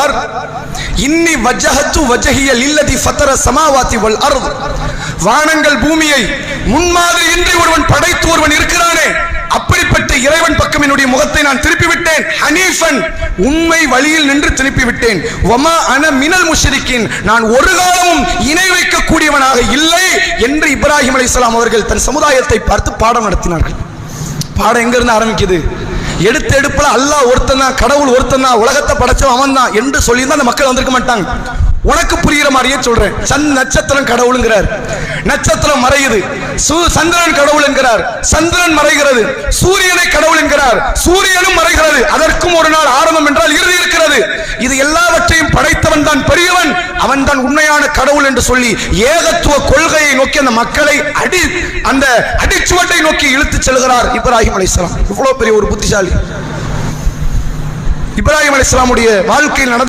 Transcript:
சொல்கிறார், இன்னி வஜ்ஜஹத்து வஜ்ஹிய லில்லதி ஃபதர ஸமாவாதி வல் அர்த், வானங்கள் பூமியை முன்மாதிரி இன்றி ஒருவன் படைத்து ஒருவன் இருக்கிறானே, அப்படிப்பட்ட இறைவன் பக்கம் என்னுடைய முகத்தை நான் திருப்பி விட்டேன். ஹனீஃபன், உண்மை வழியில் நின்று திருப்பி விட்டேன். வமா அன மினல் முஷ்ரிக்கின், நான் ஒரு காலமும் இணை வைக்கக்கூடியவனாக இல்லை என்று இப்ராஹிம் அலைஹிஸ்ஸலாம் அவர்கள் தன் சமுதாயத்தை பார்த்து பாடம் நடத்தினார்கள். பாடம் எங்க இருந்து ஆரம்பிக்குது? எடுத்த எடுப்புல அல்லாஹ் ஒருத்தன் தான், கடவுள் ஒருத்தன் தான், உலகத்தை படைச்சவன் அவன் தான் என்று சொல்லியிருந்தா அந்த மக்கள் வந்திருக்க மாட்டாங்க. உனக்கு புரிகிற மாதிரியே சொல்றேன். நட்சத்திரம் கடவுளுங்கிறார், நட்சத்திரம் மறையுது. சந்திரன் கடவுள் என்கிறார், சந்திரன் மறைகிறது. சூரியனை கடவுள் என்கிறார், சூரியனும் மறைகிறது. அதற்கும் ஒரு நாள் ஆரம்பம் என்றால் இறுதி இருக்கிறது. இது எல்லாவற்றையும் படைத்தவன் தான் பெரியவன், அவன் தான் உண்மையான கடவுள் என்று சொல்லி ஏகத்துவ கொள்கையை நோக்கி அந்த மக்களை அந்த அடிச்சுவட்டை நோக்கி இழுத்து செல்கிறார் இப்ராஹிம் அலைஹிஸ்ஸலாம். இவ்வளவு பெரிய ஒரு புத்திசாலி இப்ராஹிம் அலைஹிஸ்ஸலாமுடைய வாழ்க்கையில் நடந்த